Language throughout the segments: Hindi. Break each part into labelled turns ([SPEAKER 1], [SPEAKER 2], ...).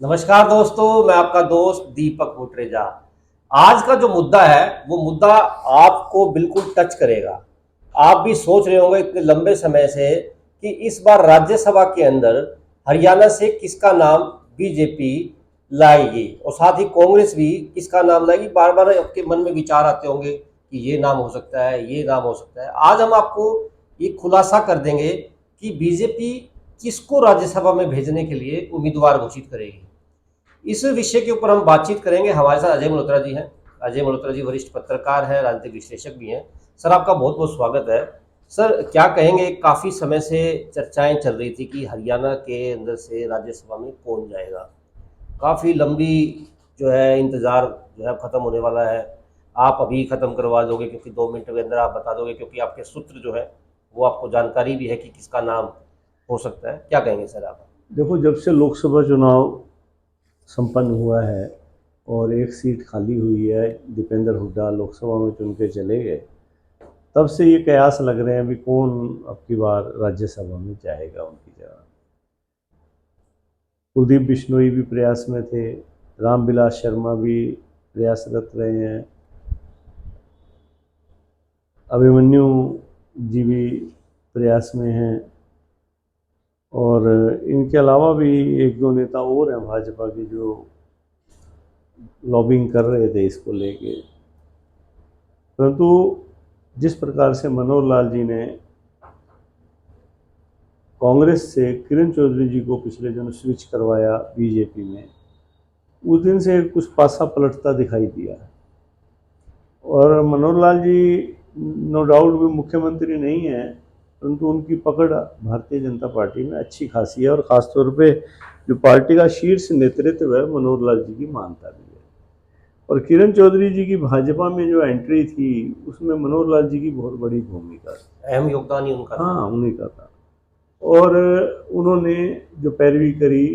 [SPEAKER 1] नमस्कार दोस्तों, मैं आपका दोस्त दीपक मुट्रेजा। आज का जो मुद्दा है वो मुद्दा आपको बिल्कुल टच करेगा। आप भी सोच रहे होंगे इतने लंबे समय से कि इस बार राज्यसभा के अंदर हरियाणा से किसका नाम बीजेपी लाएगी और साथ ही कांग्रेस भी किसका नाम लाएगी। बार बार आपके मन में विचार आते होंगे कि ये नाम हो सकता है, ये नाम हो सकता है। आज हम आपको ये खुलासा कर देंगे कि बीजेपी किसको राज्यसभा में भेजने के लिए उम्मीदवार घोषित करेगी। इस विषय के ऊपर हम बातचीत करेंगे। हमारे साथ अजय मल्होत्रा जी हैं। अजय मल्होत्रा जी वरिष्ठ पत्रकार हैं, राजनीतिक विश्लेषक भी हैं। सर, आपका बहुत बहुत स्वागत है। सर, क्या कहेंगे, काफ़ी समय से चर्चाएं चल रही थी कि हरियाणा के अंदर से राज्यसभा में कौन जाएगा। काफ़ी लंबी जो है इंतज़ार जो है ख़त्म होने वाला है। आप अभी ख़त्म करवा दोगे क्योंकि 2 मिनट के अंदर आप बता दोगे, क्योंकि आपके सूत्र जो है वो आपको जानकारी भी है कि किसका नाम हो सकता है। क्या कहेंगे सर आप?
[SPEAKER 2] देखो, जब से लोकसभा चुनाव संपन्न हुआ है और एक सीट खाली हुई है, दीपेंद्र हुड्डा लोकसभा में चुन के चले गए, तब से ये कयास लग रहे हैं अभी कौन अब की बार राज्यसभा में जाएगा उनकी जगह। कुलदीप बिश्नोई भी प्रयास में थे, रामविलास शर्मा भी प्रयासरत रहे हैं, अभिमन्यु जी भी प्रयास में हैं, और इनके अलावा भी एक दो नेता और हैं भाजपा के जो लॉबिंग कर रहे थे इसको लेके। परंतु जिस प्रकार से मनोहर लाल जी ने कांग्रेस से किरण चौधरी जी को पिछले दिनों स्विच करवाया बीजेपी में, उस दिन से कुछ पासा पलटता दिखाई दिया। और मनोहर लाल जी नो डाउट भी मुख्यमंत्री नहीं है, परंतु उनकी पकड़ भारतीय जनता पार्टी में अच्छी खासी है, और ख़ासतौर पे जो पार्टी का शीर्ष नेतृत्व है मनोहर लाल जी की मानता भी है। और किरण चौधरी जी की भाजपा में जो एंट्री थी उसमें मनोहर लाल जी की बहुत बड़ी भूमिका थी।
[SPEAKER 1] अहम योगदान ही उनका था।
[SPEAKER 2] हाँ, उन्हीं का था। और उन्होंने जो पैरवी करी,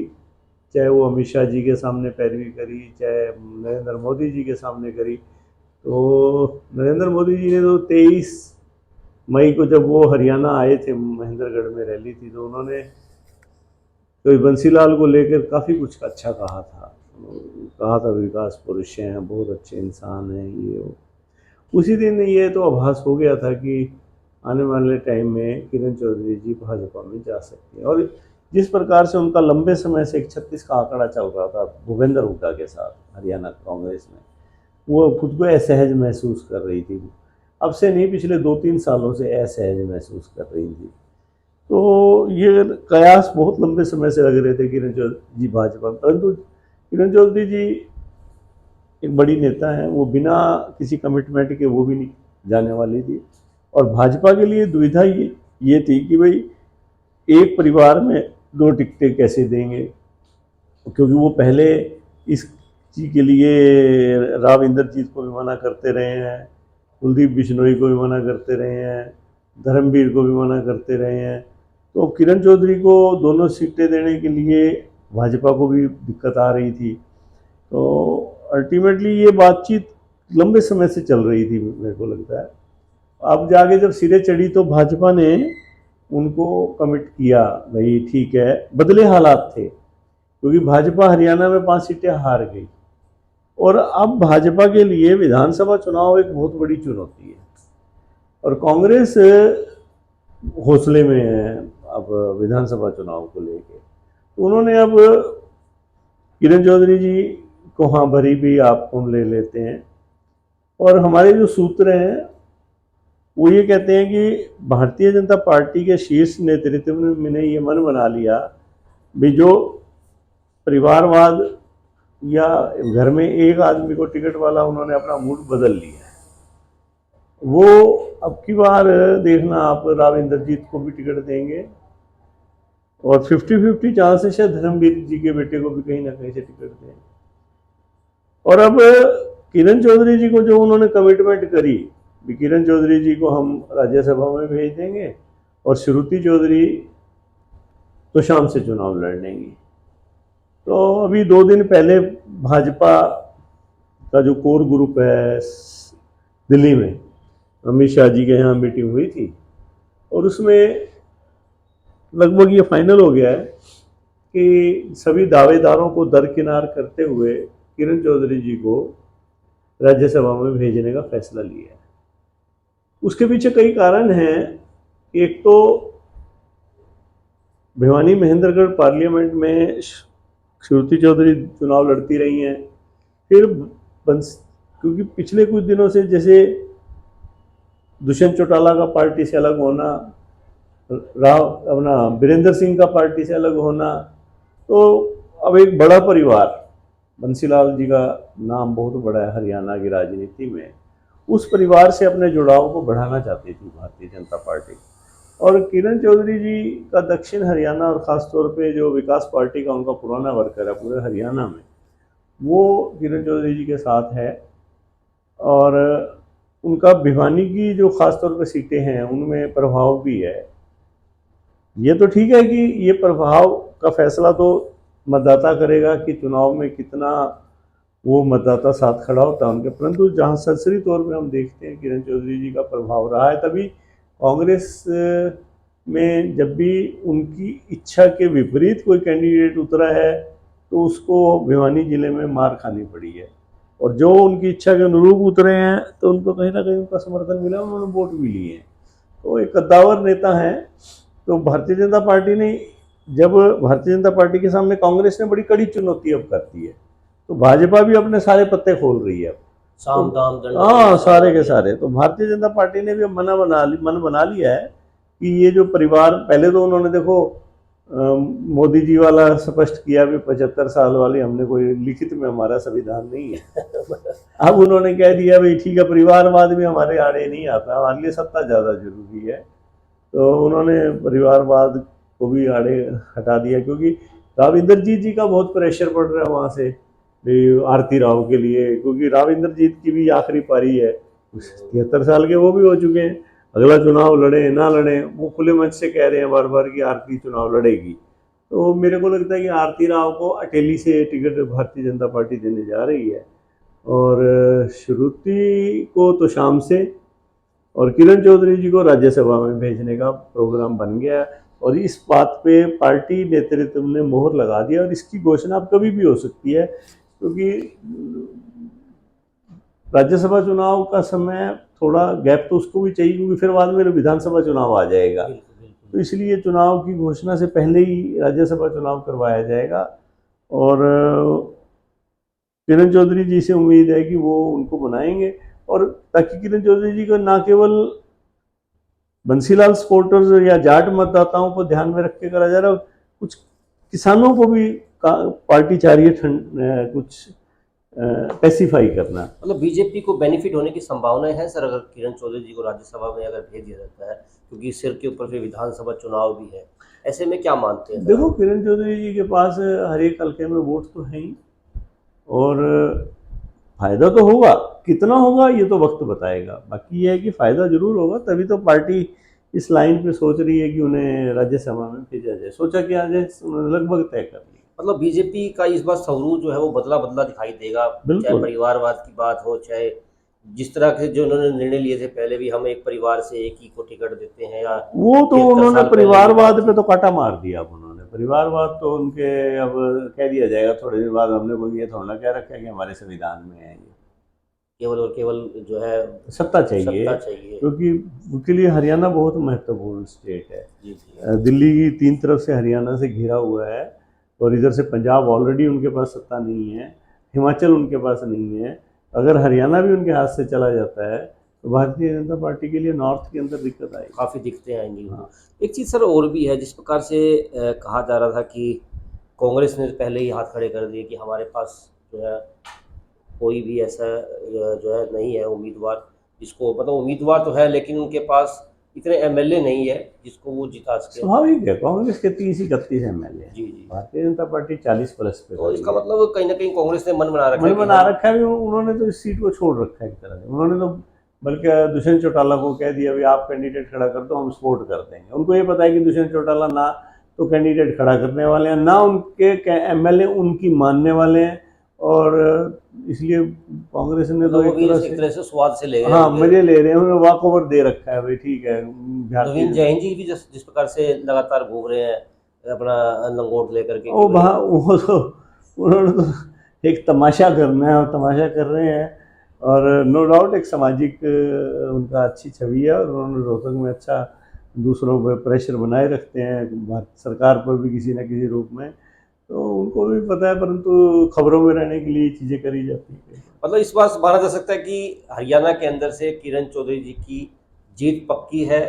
[SPEAKER 2] चाहे वो अमित शाह जी के सामने पैरवी करी, चाहे नरेंद्र मोदी जी के सामने करी, तो नरेंद्र मोदी जी ने तो 23 मई को जब वो हरियाणा आए थे, महेंद्रगढ़ में रैली थी, तो उन्होंने तो बंसीलाल को लेकर काफ़ी कुछ अच्छा कहा था। कहा था विकास पुरुष हैं, बहुत अच्छे इंसान हैं, ये वो। उसी दिन ये तो आभास हो गया था कि आने वाले टाइम में किरण चौधरी जी भाजपा में जा सकती हैं। और जिस प्रकार से उनका लंबे समय से 136 का आंकड़ा चल रहा था भूपेंद्र हुड्डा के साथ हरियाणा कांग्रेस में, वो खुद को असहज महसूस कर रही थी। अब से नहीं, पिछले 2-3 सालों से असहज महसूस कर रही थी। तो ये कयास बहुत लंबे समय से लग रहे थे किरण चौधरी जी भाजपा में। परंतु किरण चौधरी जी एक बड़ी नेता हैं, वो बिना किसी कमिटमेंट के वो भी नहीं जाने वाली थी। और भाजपा के लिए दुविधा ये थी कि भाई एक परिवार में दो टिकटें कैसे देंगे, क्योंकि वो पहले इस चीज़ के लिए राव इंद्रजीत को भी मना करते रहे हैं, कुलदीप बिश्नोई को भी मना करते रहे हैं, धर्मवीर को भी मना करते रहे हैं। तो किरण चौधरी को दोनों सीटें देने के लिए भाजपा को भी दिक्कत आ रही थी। तो अल्टीमेटली ये बातचीत लंबे समय से चल रही थी, मेरे को लगता है। अब जाके जब सिरे चढ़ी तो भाजपा ने उनको कमिट किया, भाई ठीक है। बदले हालात थे, क्योंकि भाजपा हरियाणा में 5 सीटें हार गई, और अब भाजपा के लिए विधानसभा चुनाव एक बहुत बड़ी चुनौती है, और कांग्रेस हौसले में है अब विधानसभा चुनाव को लेके। तो उन्होंने अब किरण चौधरी जी को हाँ भरी भी आप हम ले लेते हैं। और हमारे जो सूत्र हैं वो ये कहते हैं कि भारतीय जनता पार्टी के शीर्ष नेतृत्व ने ये मन बना लिया भी जो परिवारवाद या घर में एक आदमी को टिकट वाला, उन्होंने अपना मूड बदल लिया है। वो अब की बार देखना आप, राव इंद्रजीत को भी टिकट देंगे, और 50-50 चांस है शायद धर्मवीर जी के बेटे को भी कहीं ना कहीं से टिकट देंगे। और अब किरण चौधरी जी को जो उन्होंने कमिटमेंट करी, किरण चौधरी जी को हम राज्यसभा में भेज देंगे और श्रुति चौधरी तो शाम से चुनाव लड़ लेंगी। तो अभी 2 दिन पहले भाजपा का जो कोर ग्रुप है दिल्ली में, अमित शाह जी के यहाँ मीटिंग हुई थी, और उसमें लगभग ये फाइनल हो गया है कि सभी दावेदारों को दरकिनार करते हुए किरण चौधरी जी को राज्यसभा में भेजने का फैसला लिया है। उसके पीछे कई कारण हैं। एक तो भिवानी महेंद्रगढ़ पार्लियामेंट में श्रुति चौधरी चुनाव लड़ती रही हैं। फिर क्योंकि पिछले कुछ दिनों से जैसे दुष्यंत चौटाला का पार्टी से अलग होना, अपना वीरेंद्र सिंह का पार्टी से अलग होना, तो अब एक बड़ा परिवार, बंसीलाल जी का नाम बहुत बड़ा है हरियाणा की राजनीति में, उस परिवार से अपने जुड़ाव को बढ़ाना चाहती थी भारतीय जनता पार्टी। और किरण चौधरी जी का दक्षिण हरियाणा और ख़ास तौर पे जो विकास पार्टी का उनका पुराना वर्कर है पूरे हरियाणा में, वो किरण चौधरी जी के साथ है। और उनका भिवानी की जो ख़ास तौर पे सीटें हैं उनमें प्रभाव भी है। ये तो ठीक है कि ये प्रभाव का फैसला तो मतदाता करेगा कि चुनाव में कितना वो मतदाता साथ खड़ा होता है उनके, परंतु जहाँ सरसरी तौर पे हम देखते हैं किरण चौधरी जी का प्रभाव रहा है। तभी कांग्रेस में जब भी उनकी इच्छा के विपरीत कोई कैंडिडेट उतरा है तो उसको भिवानी जिले में मार खानी पड़ी है, और जो उनकी इच्छा के अनुरूप उतरे हैं तो उनको कहीं ना कहीं उनका समर्थन मिला, उन्होंने वोट भी लिए हैं। तो एक कद्दावर नेता हैं। तो भारतीय जनता पार्टी ने, जब भारतीय जनता पार्टी के सामने कांग्रेस ने बड़ी कड़ी चुनौती अब करती है, तो भाजपा भी अपने सारे पत्ते खोल रही है अब,
[SPEAKER 1] साम दाम दंड,
[SPEAKER 2] हाँ सारे के सारे। तो भारतीय जनता पार्टी ने भी मन बना लिया है कि ये जो परिवार, पहले तो उन्होंने देखो मोदी जी वाला स्पष्ट किया भी 75 साल वाली हमने कोई लिखित में हमारा संविधान नहीं है। अब उन्होंने कह दिया भाई ठीक है, परिवारवाद भी हमारे आड़े नहीं आता, हमारे लिए सत्ता ज़्यादा जरूरी है। तो उन्होंने परिवारवाद को भी आड़े हटा दिया, क्योंकि राव इंद्रजीत जी का बहुत प्रेशर पड़ रहा है वहाँ से आरती राव के लिए, क्योंकि राव इंद्रजीत की भी आखिरी पारी है, 73 साल के वो भी हो चुके हैं। अगला चुनाव लड़े ना लड़े, वो खुले मंच से कह रहे हैं बार बार कि आरती चुनाव लड़ेगी। तो मेरे को लगता है कि आरती राव को अकेली से टिकट भारतीय जनता पार्टी देने जा रही है, और श्रुति को तो शाम से, और किरण चौधरी जी को राज्यसभा में भेजने का प्रोग्राम बन गया। और इस बात पे पार्टी नेतृत्व ने मोहर लगा दिया, और इसकी घोषणा अब कभी भी हो सकती है, क्योंकि राज्यसभा चुनाव का समय थोड़ा गैप तो उसको भी चाहिए, क्योंकि फिर बाद में विधानसभा चुनाव आ जाएगा। तो इसलिए चुनाव की घोषणा से पहले ही राज्यसभा चुनाव करवाया जाएगा। और किरण चौधरी जी से उम्मीद है कि वो उनको बनाएंगे, और ताकि किरण चौधरी जी को न केवल बंसीलाल सपोर्टर्स या जाट मतदाताओं को ध्यान में रख के करा जा रहा है, कुछ किसानों को भी पार्टी चाह रही है कुछ पैसिफाई करना।
[SPEAKER 1] मतलब बीजेपी को बेनिफिट होने की संभावनाएं हैं सर, अगर किरण चौधरी जी को राज्यसभा में अगर भेज दिया जाता है, क्योंकि सिर के ऊपर फिर विधानसभा चुनाव भी है, ऐसे में क्या मानते हैं?
[SPEAKER 2] देखो, किरण चौधरी जी के पास हर एक हल्के में वोट तो है ही, और फायदा तो होगा, कितना होगा ये तो वक्त बताएगा। बाकी ये है कि फायदा जरूर होगा, तभी तो पार्टी इस लाइन पे सोच रही है कि उन्हें राज्यसभा में भेजा जाए। सोचा कि आ जाए, उन्होंने लगभग तय कर लिया।
[SPEAKER 1] मतलब बीजेपी का इस बार स्वरूप जो है वो बदला बदला दिखाई देगा, चाहे परिवारवाद की बात हो, चाहे जिस तरह के जो उन्होंने निर्णय लिए थे पहले भी, हम एक परिवार से एक ही को टिकट देते हैं, या
[SPEAKER 2] वो तो उन्होंने परिवारवाद पे तो काटा मार दिया। अब उन्होंने परिवारवाद तो उनके अब कह दिया जाएगा थोड़े दिन बाद, हमने कोई ये थोड़ा कह रखा है कि हमारे संविधान में है ये,
[SPEAKER 1] केवल और केवल जो है
[SPEAKER 2] सत्ता चाहिए, क्योंकि उसके लिए हरियाणा बहुत महत्वपूर्ण स्टेट है। दिल्ली की 3 तरफ से हरियाणा से घिरा हुआ है, और इधर से पंजाब ऑलरेडी उनके पास सत्ता नहीं है, हिमाचल उनके पास नहीं है। अगर हरियाणा भी उनके हाथ से चला जाता है तो भारतीय जनता पार्टी के लिए नॉर्थ के अंदर दिक्कत आएगी,
[SPEAKER 1] काफ़ी दिक्कतें आएंगी। हाँ। एक चीज़ सर और भी है, जिस प्रकार से कहा जा रहा था कि कांग्रेस ने पहले ही हाथ खड़े कर दिए कि हमारे पास जो है कोई भी ऐसा जो है नहीं है उम्मीदवार, जिसको मतलब उम्मीदवार तो है लेकिन उनके पास इतने एमएलए नहीं है जिसको वो जिता सके।
[SPEAKER 2] स्वाभाविक है, कांग्रेस के 30-31 एमएलए,
[SPEAKER 1] जी जी,
[SPEAKER 2] भारतीय जनता पार्टी 40+ पे।
[SPEAKER 1] तो इसका मतलब कहीं ना कहीं कांग्रेस ने मन बना रखा
[SPEAKER 2] है। उन्होंने तो इस सीट को छोड़ रखा है एक तरह से। उन्होंने तो बल्कि दुष्यंत चौटाला को कह दिया, भाई आप कैंडिडेट खड़ा कर दो, हम सपोर्ट कर देंगे। उनको ये पता है कि दुष्यंत चौटाला ना तो कैंडिडेट खड़ा करने वाले हैं, ना उनके एमएलए उनकी मानने वाले हैं, और इसलिए कांग्रेस ने तो
[SPEAKER 1] एक तरह से स्वाद से ले रहे हैं,
[SPEAKER 2] हाँ मजे ले रहे हैं, उन्होंने वॉक ओवर दे रखा है, भाई ठीक है।
[SPEAKER 1] जैन जी भी जिस प्रकार से लगातार घूम रहे हैं अपना लंगोट लेकर के?
[SPEAKER 2] वो वहाँ वो तो उन्होंने तो एक तमाशा करना है और तमाशा कर रहे हैं। और नो डाउट एक सामाजिक उनका अच्छी छवि है, और उन्होंने रोहतक में अच्छा दूसरों पर प्रेशर बनाए रखते हैं, भारत सरकार पर भी किसी न किसी रूप में, तो उनको भी पता है, परंतु खबरों में रहने के लिए चीज़ें करी जाती हैं।
[SPEAKER 1] मतलब इस बार माना जा सकता है कि हरियाणा के अंदर से किरण चौधरी जी की जीत पक्की है,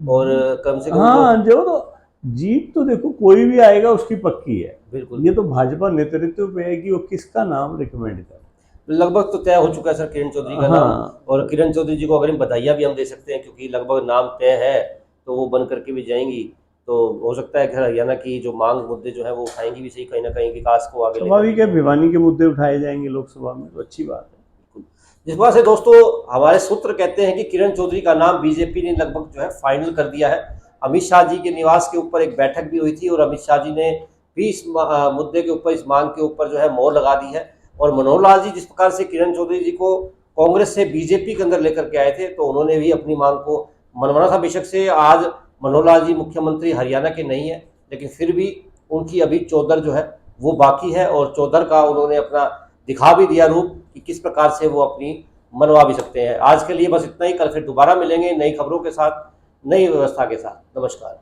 [SPEAKER 1] और कम से कम
[SPEAKER 2] हाँ, जो तो जीत तो देखो कोई भी आएगा उसकी पक्की है।
[SPEAKER 1] बिल्कुल
[SPEAKER 2] ये तो भाजपा नेतृत्व पे है कि वो किसका नाम रिकमेंड करे।
[SPEAKER 1] लगभग तो तय हो चुका है सर किरण चौधरी का नाम।
[SPEAKER 2] हाँ,
[SPEAKER 1] और किरण चौधरी जी को अगर हम बधाइयाँ भी हम दे सकते हैं, क्योंकि लगभग नाम तय है, तो वो बन करके भी जाएंगी। तो हो सकता है कि हरियाणा की जो मांग मुद्दे जो है वो उठाएंगी भी सही, कहीं ना कहीं विकास को आगे लेकर
[SPEAKER 2] स्वाभाविक है,
[SPEAKER 1] के।
[SPEAKER 2] भिवानी के मुद्दे उठाए जाएंगे लोकसभा में, तो अच्छी बात है।
[SPEAKER 1] जिस बात से दोस्तों हमारे सूत्र कहते हैं कि किरण चौधरी का नाम बीजेपी ने लगभग जो है फाइनल कर दिया है। अमित शाह जी के निवास के ऊपर एक बैठक भी हुई थी, और अमित शाह जी ने भी इस मुद्दे के ऊपर, इस मांग के ऊपर जो है मोहर लगा दी है। और मनोहर लाल जी जिस प्रकार से किरण चौधरी जी को कांग्रेस से बीजेपी के अंदर लेकर के आए थे, तो उन्होंने भी अपनी मांग को मनवाना था। बेशक से आज मनोहर लाल जी मुख्यमंत्री हरियाणा के नहीं है, लेकिन फिर भी उनकी अभी चौधर जो है वो बाकी है, और चौधर का उन्होंने अपना दिखा भी दिया रूप कि किस प्रकार से वो अपनी मनवा भी सकते हैं। आज के लिए बस इतना ही। कल फिर दोबारा मिलेंगे नई खबरों के साथ, नई व्यवस्था के साथ। नमस्कार।